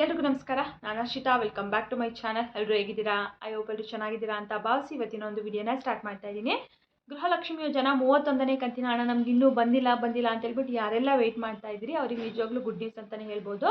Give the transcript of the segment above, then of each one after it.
ಎಲ್ರಿಗೂ ನಮಸ್ಕಾರ. ನಾನು Harshita. Welcome back to my channel. ಎಲ್ಲರೂ ಹೇಗಿದ್ದೀರಾ? ಐ ಹೋಪ್ ಎಲ್ಲರೂ ಚೆನ್ನಾಗಿದ್ದೀರಾ ಅಂತ ಭಾವಿಸಿ ಇವತ್ತಿನ ಒಂದು ವಿಡಿಯೋನ ಸ್ಟಾರ್ಟ್ ಮಾಡ್ತಾ ಇದ್ದೀನಿ. ಗೃಹಲಕ್ಷ್ಮಿ ಯೋಜನಾ 31ನೇ ಕಂತಿನ ಹಣ ನಮ್ಗೆ ಇನ್ನೂ ಬಂದಿಲ್ಲ ಅಂತ ಹೇಳ್ಬಿಟ್ಟು ಯಾರೆಲ್ಲ ವೆಯ್ಟ್ ಮಾಡ್ತಾ ಇದ್ದೀರಿ ಅವರಿಗೆ ನಿಜವಾಗ್ಲೂ ಗುಡ್ ನ್ಯೂಸ್ ಅಂತಲೇ ಹೇಳ್ಬೋದು.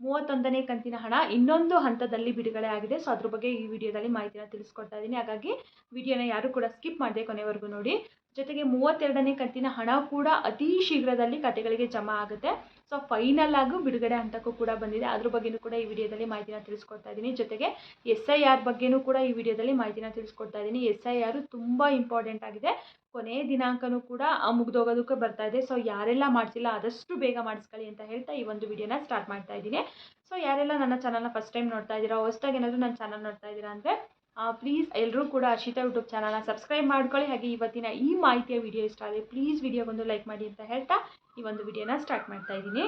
31ನೇ ಕಂತಿನ ಹಣ ಇನ್ನೊಂದು ಹಂತದಲ್ಲಿ ಬಿಡುಗಡೆ ಆಗಿದೆ. ಸೊ ಅದ್ರ ಬಗ್ಗೆ ಈ ವಿಡಿಯೋದಲ್ಲಿ ಮಾಹಿತಿನ ತಿಳಿಸ್ಕೊಡ್ತಾ ಇದ್ದೀನಿ. ಹಾಗಾಗಿ ವಿಡಿಯೋನ ಯಾರು ಕೂಡ ಸ್ಕಿಪ್ ಮಾಡದೆ ಕೊನೆವರೆಗೂ ನೋಡಿ. ಜೊತೆಗೆ 32ನೇ ಕಂತಿನ ಹಣ ಕೂಡ ಅತಿ ಶೀಘ್ರದಲ್ಲಿ ಖಾತೆಗಳಿಗೆ ಜಮಾ ಆಗುತ್ತೆ. ಸೊ ಫೈನಲ್ ಆಗಿ ಬಿಡುಗಡೆ ಹಂತಕ್ಕೂ ಕೂಡ ಬಂದಿದೆ. ಅದ್ರ ಬಗ್ಗೆನೂ ಕೂಡ ಈ ವಿಡಿಯೋದಲ್ಲಿ ಮಾಹಿತಿನ ತಿಳಿಸ್ಕೊಡ್ತಾ ಇದ್ದೀನಿ. ಜೊತೆಗೆ SIR ಬಗ್ಗೆನೂ ಕೂಡ ಈ ವಿಡಿಯೋದಲ್ಲಿ ಮಾಹಿತಿನ ತಿಳಿಸ್ಕೊಡ್ತಾ ಇದ್ದೀನಿ. SIR ತುಂಬ ಇಂಪಾರ್ಟೆಂಟ್ ಆಗಿದೆ. ಕೊನೆ ದಿನಾಂಕನೂ ಕೂಡ ಮುಗ್ದೋಗೋದಕ್ಕೆ ಬರ್ತಾ ಇದೆ. ಸೊ ಯಾರೆಲ್ಲ ಮಾಡಿಸಿಲ್ಲ ಆದಷ್ಟು ಬೇಗ ಮಾಡಿಸ್ಕೊಳ್ಳಿ ಅಂತ ಹೇಳ್ತಾ ಈ ಒಂದು ವಿಡಿಯೋನ ಸ್ಟಾರ್ಟ್ ಮಾಡ್ತಾ ಇದ್ದೀನಿ. ಸೊ ಯಾರೆಲ್ಲ ನನ್ನ ಚಾನಲ್ನ ಫಸ್ಟ್ ಟೈಮ್ ನೋಡ್ತಾ ಇದ್ದೀರಾ, ಹೊಸದಾಗಿ ಏನಾದರೂ ನನ್ನ ಚಾನಲ್ ನೋಡ್ತಾ ಇದ್ದೀರಾ ಅಂದರೆ ಪ್ಲೀಸ್ ಎಲ್ಲರೂ ಕೂಡ ಹರ್ಷಿತಾ ಯೂಟ್ಯೂಬ್ ಚಾನಲ್ನ ಸಬ್ಸ್ಕ್ರೈಬ್ ಮಾಡ್ಕೊಳ್ಳಿ. ಹಾಗೆ ಇವತ್ತಿನ ಈ ಮಾಹಿತಿಯ ವಿಡಿಯೋ ಇಷ್ಟ ಆದರೆ ಪ್ಲೀಸ್ ವಿಡಿಯೋಗೊಂದು ಲೈಕ್ ಮಾಡಿ ಅಂತ ಹೇಳ್ತಾ ಈ ಒಂದು ವಿಡಿಯೋನ ಸ್ಟಾರ್ಟ್ ಮಾಡ್ತಾ ಇದ್ದೀನಿ.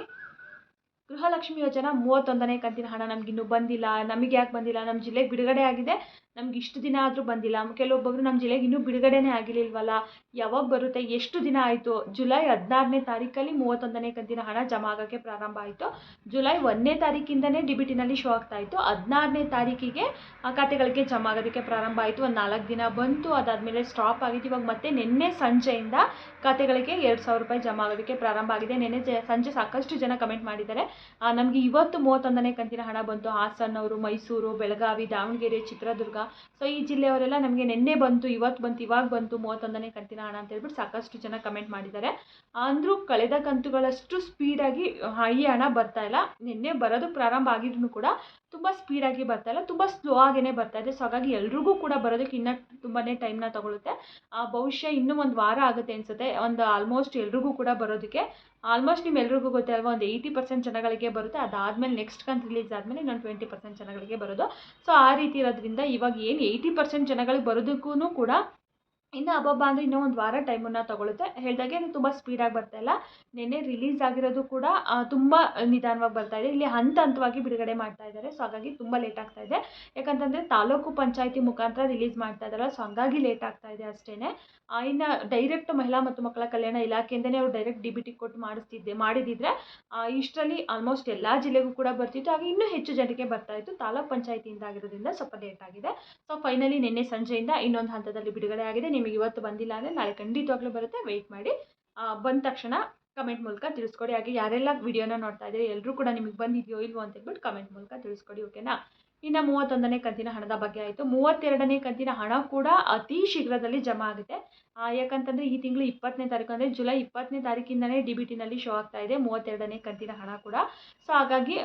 ಗೃಹಲಕ್ಷ್ಮಿ ಯೋಜನಾ 31ನೇ ಕಂತಿನ ಹಣ ನಮಗಿನ್ನೂ ಬಂದಿಲ್ಲ. ನಮಗೆ ಯಾಕೆ ಬಂದಿಲ್ಲ? ನಮ್ಮ ಜಿಲ್ಲೆಗೆ ಬಿಡುಗಡೆ ಆಗಿದೆ, ನಮ್ಗೆ ಇಷ್ಟು ದಿನ ಆದರೂ ಬಂದಿಲ್ಲ. ಕೆಲವೊಬ್ಬರು ನಮ್ಮ ಜಿಲ್ಲೆಗೆ ಇನ್ನೂ ಬಿಡುಗಡೆನೇ ಆಗಿರಲಿಲ್ವಲ್ಲ, ಯಾವಾಗ ಬರುತ್ತೆ, ಎಷ್ಟು ದಿನ ಆಯಿತು? ಜುಲೈ 16ನೇ ತಾರೀಕಲ್ಲಿ 31ನೇ ಕಂತಿನ ಹಣ ಜಮಾ ಆಗೋಕ್ಕೆ ಪ್ರಾರಂಭ ಆಯಿತು. ಜುಲೈ 1ನೇ ತಾರೀಕಿಂದನೇ DBTನಲ್ಲಿ ಶೋ ಆಗ್ತಾ ಇತ್ತು. 16ನೇ ತಾರೀಕಿಗೆ ಖಾತೆಗಳಿಗೆ ಜಮಾ ಆಗೋದಕ್ಕೆ ಪ್ರಾರಂಭ ಆಯಿತು. ಒಂದು 4 ದಿನ ಬಂತು, ಅದಾದಮೇಲೆ ಸ್ಟಾಪ್ ಆಗಿತ್ತು. ಇವಾಗ ಮತ್ತೆ ನಿನ್ನೆ ಸಂಜೆಯಿಂದ ಖಾತೆಗಳಿಗೆ 2,000 ರೂಪಾಯಿ ಜಮಾ ಆಗೋದಕ್ಕೆ ಪ್ರಾರಂಭ ಆಗಿದೆ. ನಿನ್ನೆ ಸಂಜೆ ಸಾಕಷ್ಟು ಜನ ಕಮೆಂಟ್ ಮಾಡಿದ್ದಾರೆ, ನಮಗೆ ಇವತ್ತು 31ನೇ ಕಂತಿನ ಹಣ ಬಂತು. ಹಾಸನವರು, ಮೈಸೂರು, ಬೆಳಗಾವಿ, ದಾವಣಗೆರೆ, ಚಿತ್ರದುರ್ಗ, ಸೊ ಈ ಜಿಲ್ಲೆಯವರೆಲ್ಲ ನಮಗೆ ನಿನ್ನೆ ಬಂತು, ಇವತ್ತು ಬಂತು, ಇವಾಗ ಬಂತು 31ನೇ ಕಂತಿನ ಹಣ ಅಂತ ಹೇಳ್ಬಿಟ್ಟು ಸಾಕಷ್ಟು ಜನ ಕಮೆಂಟ್ ಮಾಡಿದ್ದಾರೆ. ಅಂದರೂ ಕಳೆದ ಕಂತುಗಳಷ್ಟು ಸ್ಪೀಡಾಗಿ ಈ ಹಣ ಬರ್ತಾ ಇಲ್ಲ. ನಿನ್ನೆ ಬರೋದು ಪ್ರಾರಂಭ ಆಗಿದ್ರು ಕೂಡ ತುಂಬ ಸ್ಪೀಡಾಗಿ ಬರ್ತಾ ಇಲ್ಲ, ತುಂಬ ಸ್ಲೋ ಆಗೇ ಬರ್ತಾ ಇದೆ. ಸೊ ಹಾಗಾಗಿ ಎಲ್ರಿಗೂ ಕೂಡ ಬರೋದಕ್ಕೆ ಇನ್ನೂ ತುಂಬಾ ಟೈಮ್ನ ತಗೊಳುತ್ತೆ. ಬಹುಶಃ ಇನ್ನೂ ಒಂದು ವಾರ ಆಗುತ್ತೆ ಅನಿಸುತ್ತೆ. ಒಂದು ಆಲ್ಮೋಸ್ಟ್ ಎಲ್ರಿಗೂ ಕೂಡ ಬರೋದಕ್ಕೆ. ಆಲ್ಮೋಸ್ಟ್ ನಿಮ್ಮೆಲ್ರಿಗೂ ಗೊತ್ತೇ ಅಲ್ವಾ, ಒಂದು 80% ಜನಗಳಿಗೆ ಬರುತ್ತೆ. ಅದಾದಮೇಲೆ ನೆಕ್ಸ್ಟ್ ಕಂತು ರಿಲೀಸ್ ಆದಮೇಲೆ ಇನ್ನೊಂದು 20% ಜನಗಳಿಗೆ ಬರೋದು. ಸೊ ಆ ರೀತಿ ಇರೋದ್ರಿಂದ ಇವಾಗ ಏನು 80% ಜನಗಳಿಗೆ ಬರೋದಕ್ಕೂ ಕೂಡ ಇನ್ನು ಹಬ್ಬ ಅಂದರೆ ಇನ್ನೂ ಒಂದು ವಾರ ಟೈಮನ್ನು ತಗೊಳುತ್ತೆ. ಹೇಳಿದಾಗೆ ಅದು ತುಂಬ ಸ್ಪೀಡಾಗಿ ಬರ್ತಾ ಇಲ್ಲ. ನಿನ್ನೆ ರಿಲೀಸ್ ಆಗಿರೋದು ಕೂಡ ತುಂಬ ನಿಧಾನವಾಗಿ ಬರ್ತಾ ಇದೆ. ಇಲ್ಲಿ ಹಂತವಾಗಿ ಬಿಡುಗಡೆ ಮಾಡ್ತಾ ಇದ್ದಾರೆ. ಸೊ ಹಾಗಾಗಿ ತುಂಬ ಲೇಟ್ ಆಗ್ತಾ ಇದೆ. ಯಾಕಂತಂದರೆ ತಾಲೂಕು ಪಂಚಾಯಿತಿ ಮುಖಾಂತರ ರಿಲೀಸ್ ಮಾಡ್ತಾ ಇದ್ದಾರಲ್ಲ, ಸೊ ಹಂಗಾಗಿ ಲೇಟ್ ಆಗ್ತಾ ಇದೆ ಅಷ್ಟೇ. ಇನ್ನು ಡೈರೆಕ್ಟ್ ಮಹಿಳಾ ಮತ್ತು ಮಕ್ಕಳ ಕಲ್ಯಾಣ ಇಲಾಖೆಯಿಂದನೇ ಅವರು ಡೈರೆಕ್ಟ್ DBT ಕೊಟ್ಟು ಮಾಡಿದಿದ್ರೆ ಇಷ್ಟರಲ್ಲಿ ಆಲ್ಮೋಸ್ಟ್ ಎಲ್ಲ ಜಿಲ್ಲೆಗೂ ಕೂಡ ಬರ್ತಿತ್ತು. ಹಾಗೆ ಇನ್ನೂ ಹೆಚ್ಚು ಜನರಿಗೆ ಬರ್ತಾ ಇತ್ತು. ತಾಲೂಕು ಪಂಚಾಯಿತಿಯಿಂದ ಆಗಿರೋದ್ರಿಂದ ಸ್ವಲ್ಪ ಲೇಟ್ ಆಗಿದೆ. ಸೊ ಫೈನಲಿ ನಿನ್ನೆ ಸಂಜೆಯಿಂದ ಇನ್ನೊಂದು ಹಂತದಲ್ಲಿ ಬಿಡುಗಡೆ ಆಗಿದೆ. ನಿಮಗೆ ಇವತ್ತು ಬಂದಿಲ್ಲ ಅಂದರೆ ನಾಳೆ ಖಂಡಿತವಾಗ್ಲೂ ಬರುತ್ತೆ, ವೆಯ್ಟ್ ಮಾಡಿ. ಬಂದ ತಕ್ಷಣ ಕಮೆಂಟ್ ಮೂಲಕ ತಿಳಿಸ್ಕೊಡಿ. ಹಾಗೆ ಯಾರೆಲ್ಲ ವಿಡಿಯೋನ ನೋಡ್ತಾ ಇದ್ದೀರಿ ಎಲ್ಲರೂ ಕೂಡ ನಿಮಗೆ ಬಂದಿದೆಯೋ ಇಲ್ವೋ ಅಂತ ಹೇಳ್ಬಿಟ್ಟು ಕಮೆಂಟ್ ಮೂಲಕ ತಿಳಿಸ್ಕೊಡಿ, ಓಕೆನಾ? ಇನ್ನು 31ನೇ ಕಂತಿನ ಹಣದ ಬಗ್ಗೆ ಆಯಿತು. 32ನೇ ಕಂತಿನ ಹಣ ಕೂಡ ಅತಿ ಶೀಘ್ರದಲ್ಲಿ ಜಮಾ ಆಗುತ್ತೆ. ಯಾಕಂತಂದರೆ ಈ ತಿಂಗಳು 20ನೇ ತಾರೀಕು ಅಂದರೆ ಜುಲೈ 20ನೇ ತಾರೀಕಿಂದನೇ DBTನಲ್ಲಿ ಶೋ ಆಗ್ತಾ ಇದೆ 32ನೇ ಕಂತಿನ ಹಣ ಕೂಡ. ಸೊ ಹಾಗಾಗಿ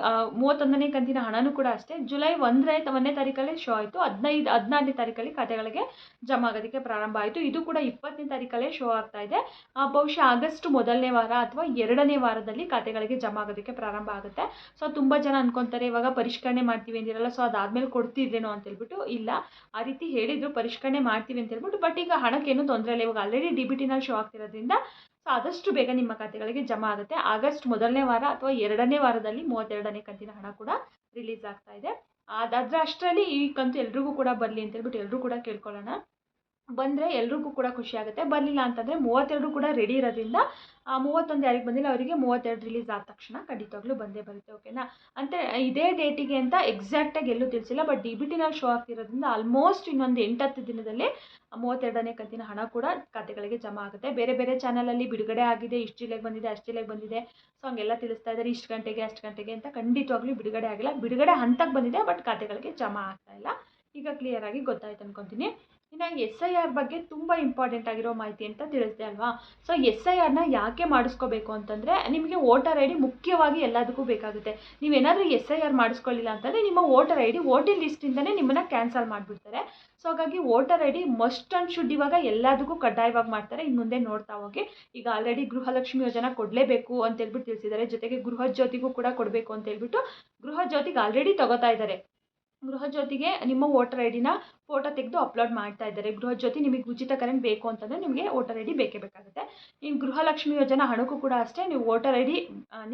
31ನೇ ಕಂತಿನ ಹಣನೂ ಕೂಡ ಅಷ್ಟೇ ಜುಲೈ 1ನೇ ತಾರೀಕಲ್ಲಿ ಶೋ ಆಯಿತು. 16ನೇ ತಾರೀಕಲ್ಲಿ ಖಾತೆಗಳಿಗೆ ಜಮಾ ಆಗೋದಕ್ಕೆ ಪ್ರಾರಂಭ ಆಯಿತು. ಇದು ಕೂಡ 20ನೇ ತಾರೀಕಲ್ಲೇ ಶೋ ಆಗ್ತಾ ಇದೆ. ಬಹುಶಃ ಆಗಸ್ಟ್ ಮೊದಲನೇ ವಾರ ಅಥವಾ 2ನೇ ವಾರದಲ್ಲಿ ಖಾತೆಗಳಿಗೆ ಜಮಾ ಆಗೋದಕ್ಕೆ ಪ್ರಾರಂಭ ಆಗುತ್ತೆ. ಸೊ ತುಂಬ ಜನ ಅನ್ಕೊತಾರೆ ಇವಾಗ ಪರಿಷ್ಕರಣೆ ಮಾಡ್ತೀವಿ ಅಂದಿರಲ್ಲ, ಸೊ ಅದಾದಮೇಲೆ ಕೊಡ್ತಿದ್ರೇನೋ ಅಂತ ಹೇಳ್ಬಿಟ್ಟು. ಇಲ್ಲ, ಆ ರೀತಿ ಹೇಳಿದ್ರು, ಪರಿಷ್ಕರಣೆ ಮಾಡ್ತೀವಿ ಅಂತ ಹೇಳ್ಬಿಟ್ಟು. ಬಟ್ ಈಗ ಹಣಕ್ಕೇನು ತೊಂದರೆ ಇಲ್ಲ. ಇವಾಗ ಆಲ್ರೆಡಿ DBTನಲ್ಲಿ ಶೋ ಆಗ್ತಿರೋದ್ರಿಂದ ಸೊ ಆದಷ್ಟು ಬೇಗ ನಿಮ್ಮ ಖಾತೆಗಳಿಗೆ ಜಮಾ ಆಗುತ್ತೆ. ಆಗಸ್ಟ್ ಮೊದಲನೇ ವಾರ ಅಥವಾ 2ನೇ ವಾರದಲ್ಲಿ 32ನೇ ಕಂತಿನ ಹಣ ಕೂಡ ರಿಲೀಸ್ ಆಗ್ತಾ ಇದೆ. ಅಷ್ಟರಲ್ಲಿ ಈ ಕಂತು ಎಲ್ರಿಗೂ ಕೂಡ ಬರಲಿ ಅಂತ ಹೇಳ್ಬಿಟ್ಟು ಎಲ್ಲರೂ ಕೂಡ ಕೇಳ್ಕೊಳ್ಳೋಣ. ಬಂದರೆ ಎಲ್ರಿಗೂ ಕೂಡ ಖುಷಿ ಆಗುತ್ತೆ. ಬರಲಿಲ್ಲ ಅಂತಂದರೆ 32 ಕೂಡ ರೆಡಿ ಇರೋದ್ರಿಂದ 31 ಯಾರಿಗೆ ಬಂದಿಲ್ಲ ಅವರಿಗೆ 32 ರಿಲೀಸ್ ಆದ ತಕ್ಷಣ ಖಂಡಿತವಾಗ್ಲೂ ಬಂದೇ ಬರುತ್ತೆ, ಓಕೆನಾ? ಅಂತ ಇದೇ ಡೇಟಿಗೆ ಅಂತ ಎಕ್ಸಾಕ್ಟಾಗಿ ಎಲ್ಲೂ ತಿಳಿಸಿಲ್ಲ. ಬಟ್ DBTನಲ್ಲಿ ಶೋ ಆಗ್ತಿರೋದ್ರಿಂದ ಆಲ್ಮೋಸ್ಟ್ ಇನ್ನೊಂದು 8-10 ದಿನದಲ್ಲಿ 32ನೇ ಕಂತಿನ ಹಣ ಕೂಡ ಖಾತೆಗಳಿಗೆ ಜಮಾ ಆಗುತ್ತೆ. ಬೇರೆ ಬೇರೆ ಚಾನಲಲ್ಲಿ ಬಿಡುಗಡೆ ಆಗಿದೆ, ಇಷ್ಟು ಜಿಲ್ಲೆಗೆ ಬಂದಿದೆ, ಅಷ್ಟು ಜಿಲ್ಲೆಗೆ ಬಂದಿದೆ, ಸೊ ಹಂಗೆಲ್ಲ ತಿಳಿಸ್ತಾ ಇದ್ದಾರೆ. ಇಷ್ಟು ಗಂಟೆಗೆ ಅಷ್ಟು ಗಂಟೆಗೆ ಅಂತ ಖಂಡಿತವಾಗ್ಲೂ ಬಿಡುಗಡೆ ಆಗಿಲ್ಲ. ಬಿಡುಗಡೆ ಹಂತಕ್ಕೆ ಬಂದಿದೆ, ಬಟ್ ಖಾತೆಗಳಿಗೆ ಜಮಾ ಆಗ್ತಾ ಇಲ್ಲ. ಈಗ ಕ್ಲಿಯರಾಗಿ ಗೊತ್ತಾಯ್ತು ಅನ್ಕೊತೀನಿ. ಇನ್ನು SIR ಬಗ್ಗೆ ತುಂಬ ಇಂಪಾರ್ಟೆಂಟ್ ಆಗಿರೋ ಮಾಹಿತಿ ಅಂತ ತಿಳಿಸ್ದೆ ಅಲ್ವಾ? ಸೊ SIRನ ಯಾಕೆ ಮಾಡಿಸ್ಕೋಬೇಕು ಅಂತಂದರೆ ನಿಮಗೆ ವೋಟರ್ ID ಮುಖ್ಯವಾಗಿ ಎಲ್ಲದಕ್ಕೂ ಬೇಕಾಗುತ್ತೆ. ನೀವೇನಾದರೂ SIR ಮಾಡಿಸ್ಕೊಳ್ಳಿಲ್ಲ ಅಂತಂದರೆ ನಿಮ್ಮ ವೋಟರ್ ID OT ಲಿಸ್ಟಿಂದನೇ ನಿಮ್ಮನ್ನು ಕ್ಯಾನ್ಸಲ್ ಮಾಡಿಬಿಡ್ತಾರೆ. ಸೊ ಹಾಗಾಗಿ voter ID must and should ಇವಾಗ ಎಲ್ಲದಕ್ಕೂ ಕಡ್ಡಾಯವಾಗಿ ಮಾಡ್ತಾರೆ. ಇನ್ನು ಮುಂದೆ ನೋಡ್ತಾ ಹೋಗಿ. ಈಗ ಆಲ್ರೆಡಿ ಗೃಹಲಕ್ಷ್ಮಿ ಯೋಜನಾ ಕೊಡಲೇಬೇಕು ಅಂತ ಹೇಳ್ಬಿಟ್ಟು ತಿಳಿಸಿದ್ದಾರೆ. ಜೊತೆಗೆ ಗೃಹ ಜ್ಯೋತಿಗೂ ಕೂಡ ಕೊಡಬೇಕು ಅಂತ ಹೇಳ್ಬಿಟ್ಟು ಗೃಹ ಜ್ಯೋತಿಗೆ ಆಲ್ರೆಡಿ ತಗೋತಾ ಇದ್ದಾರೆ. ಗೃಹ ಜ್ಯೋತಿಗೆ ನಿಮ್ಮ ವೋಟರ್ ID ಫೋಟೋ ತೆಗೆದು ಅಪ್ಲೋಡ್ ಮಾಡ್ತಾ ಇದ್ದಾರೆ. ಗೃಹ ಜ್ಯೋತಿ ನಿಮಗೆ ಉಚಿತ ಕರೆಂಟ್ ಬೇಕು ಅಂತಂದರೆ ನಿಮಗೆ ವೋಟರ್ ಐ ಡಿ ಬೇಕೇ ಬೇಕಾಗುತ್ತೆ. ಇನ್ನು ಗೃಹಲಕ್ಷ್ಮಿ ಯೋಜನಾ ಹಣಕ್ಕೂ ಕೂಡ ಅಷ್ಟೇ, ನೀವು ವೋಟರ್ ಐ ಡಿ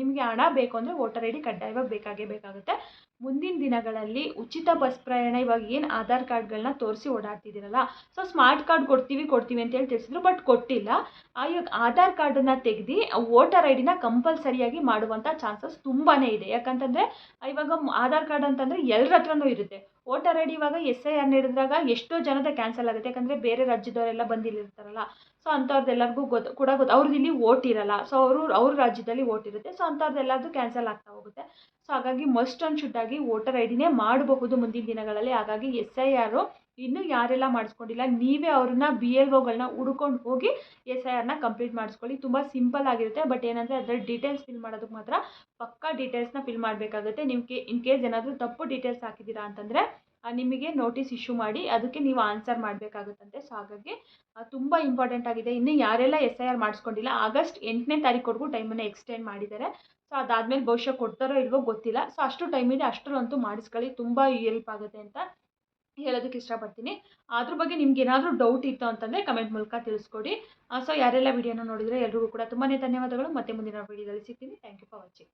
ನಿಮಗೆ ಹಣ ಬೇಕು ಅಂದರೆ ವೋಟರ್ ಐ ಡಿ ಕಡ್ಡಾಯವಾಗಿ ಬೇಕಾಗುತ್ತೆ. ಮುಂದಿನ ದಿನಗಳಲ್ಲಿ ಉಚಿತ ಬಸ್ ಪ್ರಯಾಣ ಇವಾಗ ಏನು ಆಧಾರ್ ಕಾರ್ಡ್ಗಳನ್ನ ತೋರಿಸಿ ಓಡಾಡ್ತಿದ್ದೀರಲ್ಲ, ಸೊ ಸ್ಮಾರ್ಟ್ ಕಾರ್ಡ್ ಕೊಡ್ತೀವಿ ಅಂತೇಳಿ ತಿಳಿಸಿದ್ರು, ಬಟ್ ಕೊಟ್ಟಿಲ್ಲ. ಇವಾಗ ಆಧಾರ್ ಕಾರ್ಡನ್ನು ತೆಗೆದು ವೋಟರ್ ಐ ಡಿನ ಕಂಪಲ್ಸರಿಯಾಗಿ ಮಾಡುವಂಥ ಚಾನ್ಸಸ್ ತುಂಬಾ ಇದೆ. ಯಾಕಂತಂದರೆ ಇವಾಗ ಆಧಾರ್ ಕಾರ್ಡ್ ಅಂತಂದರೆ ಎಲ್ಲರ ಹತ್ರನೂ ಇರುತ್ತೆ. ವೋಟರ್ ಐ ಡಿ ಇವಾಗ SIR ನಡೆದಾಗ ಎಷ್ಟೋ ಜನದ ಕ್ಯಾನ್ಸಲ್ ಆಗುತ್ತೆ. ಯಾಕಂದರೆ ಬೇರೆ ರಾಜ್ಯದವರೆಲ್ಲ ಬಂದಿಲ್ಲಿರ್ತಾರಲ್ಲ, ಸೊ ಅಂಥವ್ರದ್ದೆಲ್ಲರಿಗೂ ಗೊತ್ತು ಅವ್ರದ್ದು ಇಲ್ಲಿ ವೋಟ್ ಇರಲ್ಲ. ಸೊ ಅವ್ರ ರಾಜ್ಯದಲ್ಲಿ ವೋಟ್ ಇರುತ್ತೆ. ಸೊ ಅಂಥವ್ರದ್ದೆಲ್ಲರದ್ದು ಕ್ಯಾನ್ಸಲ್ ಆಗ್ತಾ ಹೋಗುತ್ತೆ. ಸೊ ಹಾಗಾಗಿ ಮಸ್ಟ್ ಆ್ಯಂಡ್ ಶುಡ್ ಆಗಿ ವೋಟರ್ ಐ ಡಿನೇ ಮಾಡಬಹುದು ಮುಂದಿನ ದಿನಗಳಲ್ಲಿ. ಹಾಗಾಗಿ SIR ಇನ್ನೂ ಯಾರೆಲ್ಲ ಮಾಡಿಸ್ಕೊಂಡಿಲ್ಲ, ನೀವೇ ಅವ್ರನ್ನ BLOಗಳನ್ನ ಹುಡ್ಕೊಂಡು ಹೋಗಿ SIRನ ಕಂಪ್ಲೀಟ್ ಮಾಡಿಸ್ಕೊಳ್ಳಿ. ತುಂಬ ಸಿಂಪಲ್ ಆಗಿರುತ್ತೆ. ಬಟ್ ಏನಂದರೆ ಅದರಲ್ಲಿ ಡೀಟೇಲ್ಸ್ ಫಿಲ್ ಮಾಡೋದಕ್ಕೆ ಮಾತ್ರ ಪಕ್ಕಾ ಡೀಟೇಲ್ಸ್ನ ಫಿಲ್ ಮಾಡಬೇಕಾಗುತ್ತೆ. ನೀವು ಇನ್ ಕೇಸ್ ಏನಾದರೂ ತಪ್ಪು ಡೀಟೇಲ್ಸ್ ಹಾಕಿದ್ದೀರಾ ಅಂತಂದರೆ ನಿಮಗೆ ನೋಟಿಸ್ ಇಶ್ಯೂ ಮಾಡಿ ಅದಕ್ಕೆ ನೀವು ಆನ್ಸರ್ ಮಾಡಬೇಕಾಗುತ್ತಂತೆ. ಸೊ ಹಾಗಾಗಿ ತುಂಬ ಇಂಪಾರ್ಟೆಂಟ್ ಆಗಿದೆ. ಇನ್ನು ಯಾರೆಲ್ಲ SIR ಮಾಡಿಸ್ಕೊಂಡಿಲ್ಲ, ಆಗಸ್ಟ್ 8ನೇ ತಾರೀಕುವರೆಗೂ ಟೈಮನ್ನು ಎಕ್ಸ್ಟೆಂಡ್ ಮಾಡಿದ್ದಾರೆ. ಸೊ ಅದಾದಮೇಲೆ ಬಹುಶಃ ಕೊಡ್ತಾರೋ ಇಲ್ವೋ ಗೊತ್ತಿಲ್ಲ. ಸೊ ಅಷ್ಟು ಟೈಮ್ ಇದೆ, ಅಷ್ಟರಲ್ಲಂತೂ ಮಾಡಿಸ್ಕೊಳ್ಳಿ, ತುಂಬ ಹೆಲ್ಪ್ ಆಗುತ್ತೆ ಅಂತ ಹೇಳೋದಕ್ಕೆ ಇಷ್ಟಪಡ್ತೀನಿ. ಅದ್ರ ಬಗ್ಗೆ ನಿಮ್ಗೆ ಏನಾದರೂ ಡೌಟ್ ಇತ್ತು ಅಂತಂದರೆ ಕಮೆಂಟ್ ಮೂಲಕ ತಿಳಿಸ್ಕೊಡಿ. ಸೊ ಯಾರೆಲ್ಲ ವಿಡಿಯೋನ ನೋಡಿದರೆ ಎಲ್ರಿಗೂ ಕೂಡ ತುಂಬಾ ಧನ್ಯವಾದಗಳು. ಮತ್ತೆ ಮುಂದಿನ ವಿಡಿಯೋದಲ್ಲಿ ಸಿಗ್ತೀನಿ. Thank you for watching.